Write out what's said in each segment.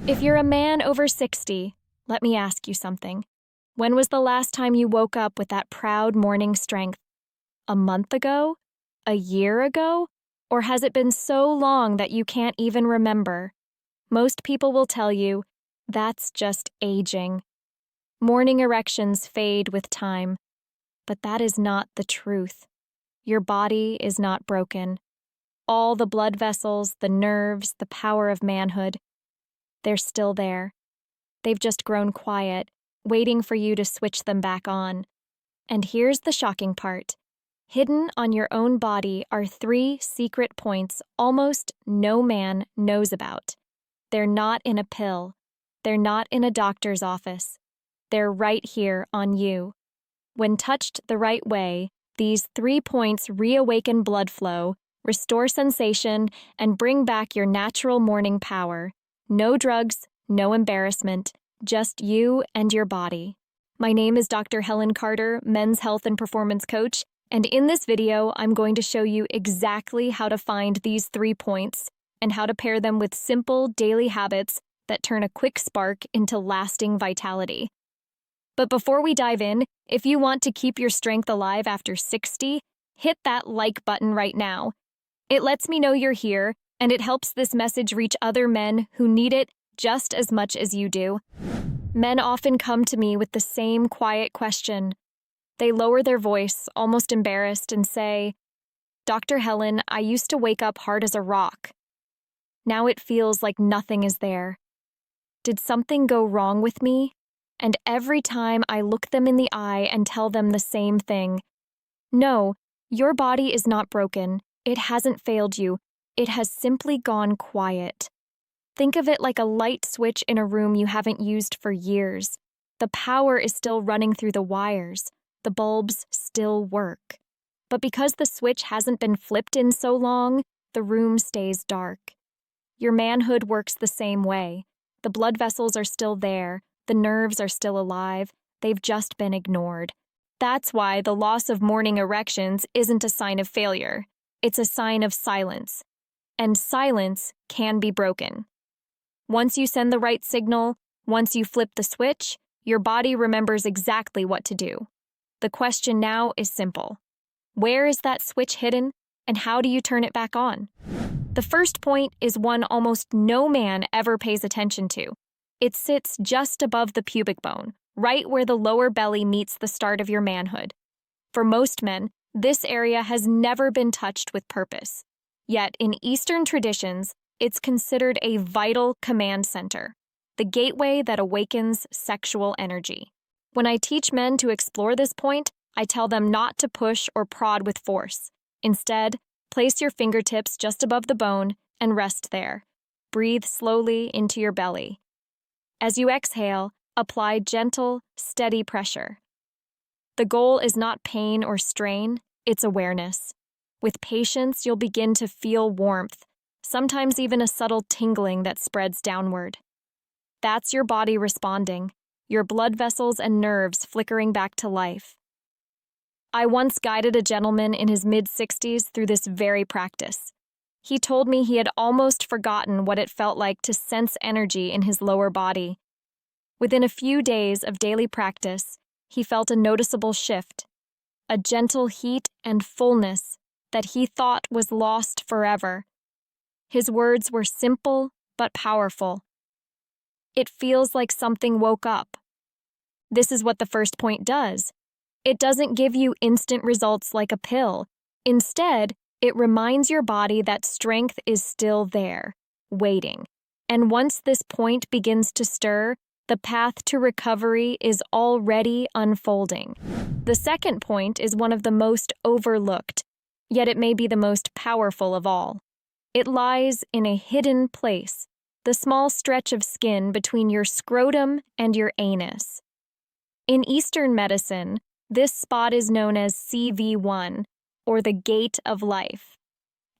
If you're a man over 60, let me ask you something. When was the last time you woke up with that proud morning strength? A month ago? A year ago? Or has it been so long that you can't even remember? Most people will tell you, that's just aging. Morning erections fade with time. But that is not the truth. Your body is not broken. All the blood vessels, the nerves, the power of manhood, they're still there. They've just grown quiet, waiting for you to switch them back on. And here's the shocking part. Hidden on your own body are 3 secret points almost no man knows about. They're not in a pill. They're not in a doctor's office. They're right here on you. When touched the right way, these 3 points reawaken blood flow, restore sensation, and bring back your natural morning power. No drugs, no embarrassment, just you and your body. My name is Dr. Helen Carter, men's health and performance coach, and in this video, I'm going to show you exactly how to find these 3 points and how to pair them with simple daily habits that turn a quick spark into lasting vitality. But before we dive in, if you want to keep your strength alive after 60, hit that like button right now. It lets me know you're here, and it helps this message reach other men who need it just as much as you do. Men often come to me with the same quiet question. They lower their voice, almost embarrassed, and say, "Dr. Helen, I used to wake up hard as a rock. Now it feels like nothing is there. Did something go wrong with me?" And every time I look them in the eye and tell them the same thing. No, your body is not broken. It hasn't failed you. It has simply gone quiet. Think of it like a light switch in a room you haven't used for years. The power is still running through the wires. The bulbs still work. But because the switch hasn't been flipped in so long, the room stays dark. Your manhood works the same way. The blood vessels are still there. The nerves are still alive. They've just been ignored. That's why the loss of morning erections isn't a sign of failure. It's a sign of silence. And silence can be broken. Once you send the right signal, once you flip the switch, your body remembers exactly what to do. The question now is simple. Where is that switch hidden, and how do you turn it back on? The first point is one almost no man ever pays attention to. It sits just above the pubic bone, right where the lower belly meets the start of your manhood. For most men, this area has never been touched with purpose. Yet in Eastern traditions, it's considered a vital command center, the gateway that awakens sexual energy. When I teach men to explore this point, I tell them not to push or prod with force. Instead, place your fingertips just above the bone and rest there. Breathe slowly into your belly. As you exhale, apply gentle, steady pressure. The goal is not pain or strain, it's awareness. With patience, you'll begin to feel warmth, sometimes even a subtle tingling that spreads downward. That's your body responding, your blood vessels and nerves flickering back to life. I once guided a gentleman in his mid-60s through this very practice. He told me he had almost forgotten what it felt like to sense energy in his lower body. Within a few days of daily practice, he felt a noticeable shift, a gentle heat and fullness that he thought was lost forever. His words were simple but powerful. It feels like something woke up. This is what the first point does. It doesn't give you instant results like a pill. Instead, it reminds your body that strength is still there, waiting. And once this point begins to stir, the path to recovery is already unfolding. The second point is one of the most overlooked, yet it may be the most powerful of all. It lies in a hidden place, the small stretch of skin between your scrotum and your anus. In Eastern medicine, this spot is known as CV1, or the gate of life.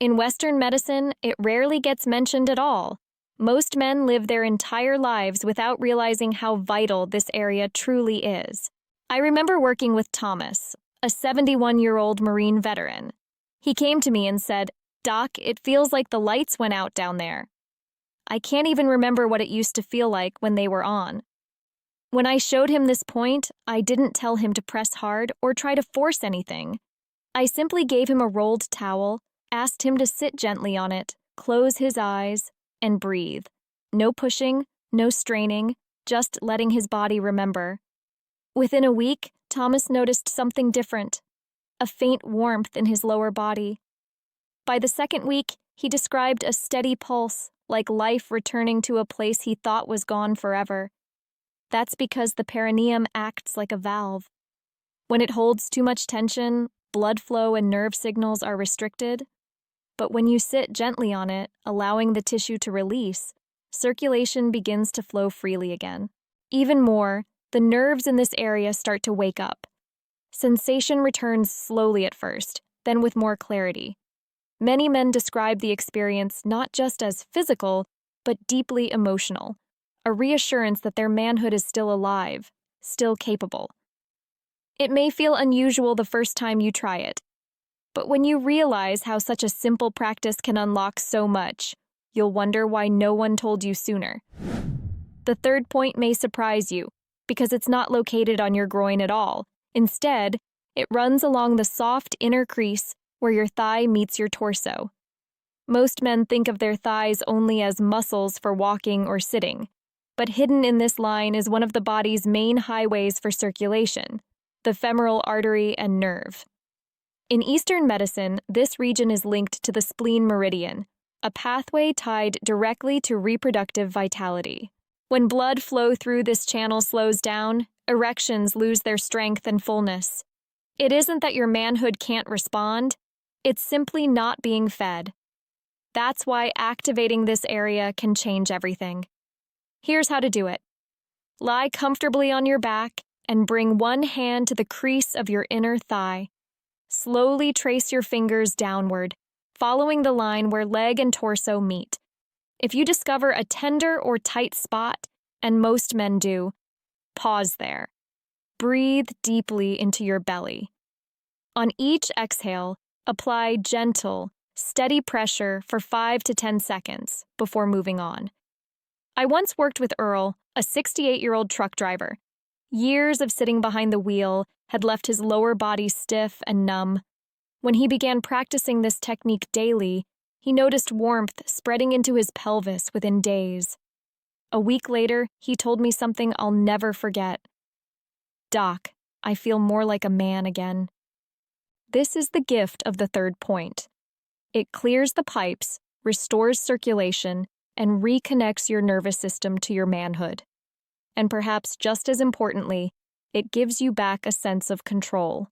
In Western medicine, it rarely gets mentioned at all. Most men live their entire lives without realizing how vital this area truly is. I remember working with Thomas, a 71-year-old Marine veteran. He came to me and said, "Doc, it feels like the lights went out down there." I can't even remember what it used to feel like when they were on. When I showed him this point, I didn't tell him to press hard or try to force anything. I simply gave him a rolled towel, asked him to sit gently on it, close his eyes, and breathe. No pushing, no straining, just letting his body remember. Within a week, Thomas noticed something different, a faint warmth in his lower body. By the second week, he described a steady pulse, like life returning to a place he thought was gone forever. That's because the perineum acts like a valve. When it holds too much tension, blood flow and nerve signals are restricted. But when you sit gently on it, allowing the tissue to release, circulation begins to flow freely again. Even more, the nerves in this area start to wake up. Sensation returns slowly at first, then with more clarity. Many men describe the experience not just as physical, but deeply emotional, a reassurance that their manhood is still alive, still capable. It may feel unusual the first time you try it, but when you realize how such a simple practice can unlock so much, you'll wonder why no one told you sooner. The third point may surprise you, because it's not located on your groin at all. Instead, it runs along the soft inner crease where your thigh meets your torso. Most men think of their thighs only as muscles for walking or sitting, but hidden in this line is one of the body's main highways for circulation, the femoral artery and nerve. In Eastern medicine, this region is linked to the spleen meridian, a pathway tied directly to reproductive vitality. When blood flow through this channel slows down, erections lose their strength and fullness. It isn't that your manhood can't respond, it's simply not being fed. That's why activating this area can change everything. Here's how to do it. Lie comfortably on your back and bring one hand to the crease of your inner thigh. Slowly trace your fingers downward, following the line where leg and torso meet. If you discover a tender or tight spot, and most men do, pause there. Breathe deeply into your belly. On each exhale, apply gentle, steady pressure for 5 to 10 seconds before moving on. I once worked with Earl, a 68-year-old truck driver. Years of sitting behind the wheel had left his lower body stiff and numb. When he began practicing this technique daily, he noticed warmth spreading into his pelvis within days. A week later, he told me something I'll never forget. "Doc, I feel more like a man again." This is the gift of the third point. It clears the pipes, restores circulation, and reconnects your nervous system to your manhood. And perhaps just as importantly, it gives you back a sense of control.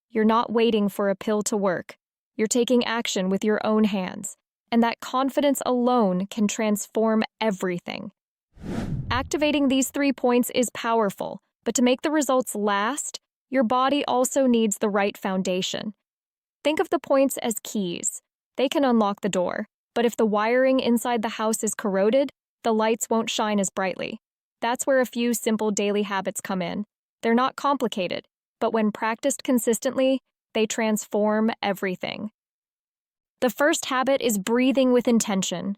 You're not waiting for a pill to work. You're taking action with your own hands, and that confidence alone can transform everything. Activating these 3 points is powerful, but to make the results last, your body also needs the right foundation. Think of the points as keys. They can unlock the door, but if the wiring inside the house is corroded, the lights won't shine as brightly. That's where a few simple daily habits come in. They're not complicated, but when practiced consistently, they transform everything. The first habit is breathing with intention.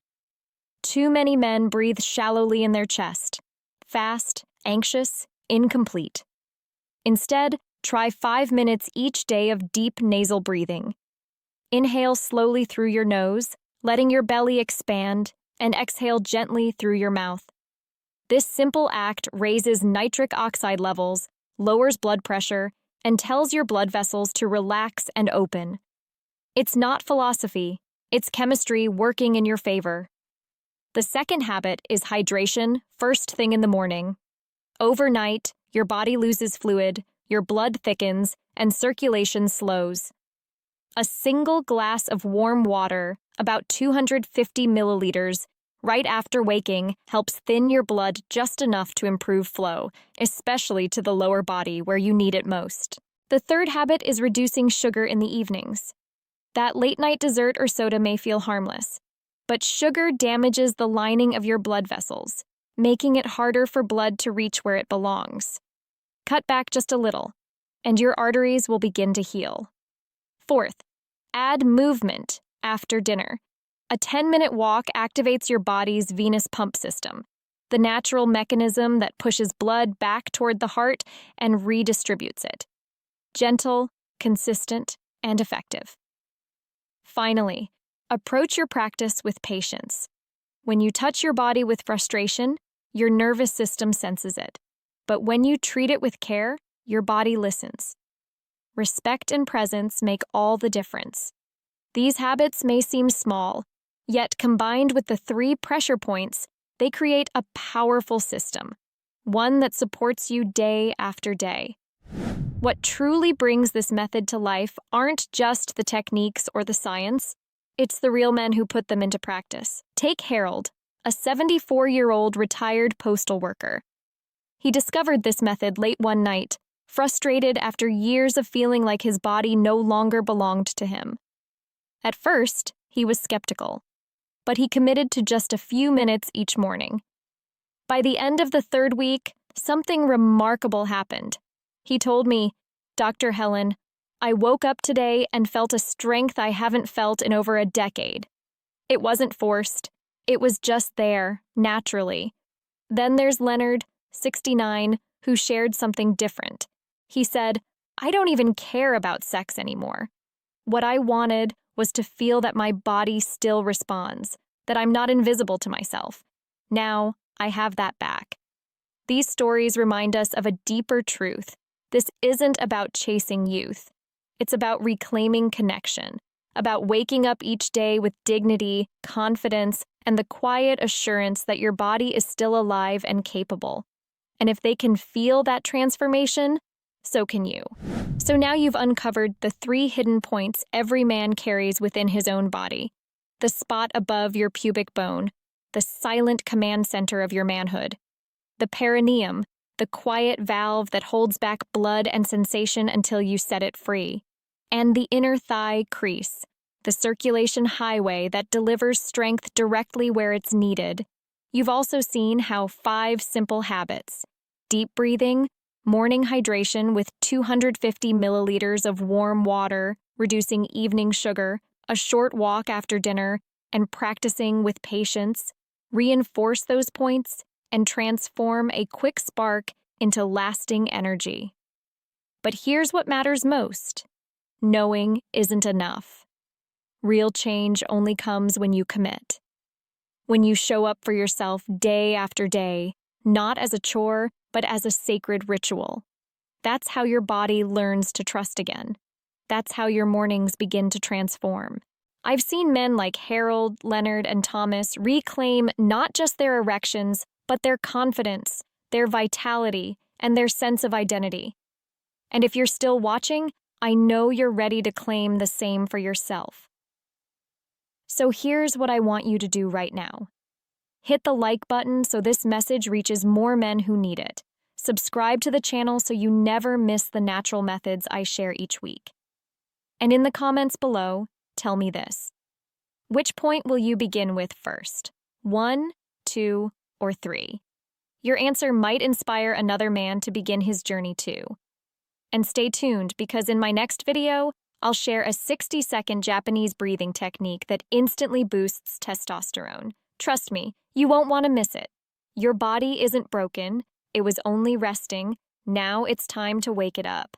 Too many men breathe shallowly in their chest, fast, anxious, incomplete. Instead, try 5 minutes each day of deep nasal breathing. Inhale slowly through your nose, letting your belly expand, and exhale gently through your mouth. This simple act raises nitric oxide levels, lowers blood pressure, and tells your blood vessels to relax and open. It's not philosophy, it's chemistry working in your favor. The second habit is hydration first thing in the morning. Overnight, your body loses fluid, your blood thickens, and circulation slows. A single glass of warm water, about 250 milliliters, right after waking helps thin your blood just enough to improve flow, especially to the lower body where you need it most. The third habit is reducing sugar in the evenings. That late-night dessert or soda may feel harmless, but sugar damages the lining of your blood vessels, making it harder for blood to reach where it belongs. Cut back just a little, and your arteries will begin to heal. Fourth, add movement after dinner. A 10-minute walk activates your body's venous pump system, the natural mechanism that pushes blood back toward the heart and redistributes it. Gentle, consistent, and effective. Finally, approach your practice with patience. When you touch your body with frustration, your nervous system senses it. But when you treat it with care, your body listens. Respect and presence make all the difference. These habits may seem small, yet combined with the 3 pressure points, they create a powerful system, one that supports you day after day. What truly brings this method to life aren't just the techniques or the science, it's the real men who put them into practice. Take Harold, a 74-year-old retired postal worker. He discovered this method late one night, frustrated after years of feeling like his body no longer belonged to him. At first, he was skeptical, but he committed to just a few minutes each morning. By the end of the 3rd week, something remarkable happened. He told me, "Dr. Helen, I woke up today and felt a strength I haven't felt in over a decade. It wasn't forced. It was just there, naturally." Then there's Leonard, 69, who shared something different. He said, "I don't even care about sex anymore. What I wanted was to feel that my body still responds, that I'm not invisible to myself. Now, I have that back." These stories remind us of a deeper truth. This isn't about chasing youth. It's about reclaiming connection, about waking up each day with dignity, confidence, and the quiet assurance that your body is still alive and capable. And if they can feel that transformation, so can you. So now you've uncovered the 3 hidden points every man carries within his own body. The spot above your pubic bone, the silent command center of your manhood. The perineum, the quiet valve that holds back blood and sensation until you set it free. And the inner thigh crease, the circulation highway that delivers strength directly where it's needed. You've also seen how 5 simple habits, deep breathing, morning hydration with 250 milliliters of warm water, reducing evening sugar, a short walk after dinner, and practicing with patience, reinforce those points and transform a quick spark into lasting energy. But here's what matters most. Knowing isn't enough. Real change only comes when you commit. When you show up for yourself day after day, not as a chore, but as a sacred ritual. That's how your body learns to trust again. That's how your mornings begin to transform. I've seen men like Harold, Leonard, and Thomas reclaim not just their erections, but their confidence, their vitality, and their sense of identity. And if you're still watching, I know you're ready to claim the same for yourself. So here's what I want you to do right now. Hit the like button so this message reaches more men who need it. Subscribe to the channel so you never miss the natural methods I share each week. And in the comments below, tell me this. Which point will you begin with first? 1, 2, or 3? Your answer might inspire another man to begin his journey too. And stay tuned because in my next video, I'll share a 60-second Japanese breathing technique that instantly boosts testosterone. Trust me, you won't want to miss it. Your body isn't broken. It was only resting. Now it's time to wake it up.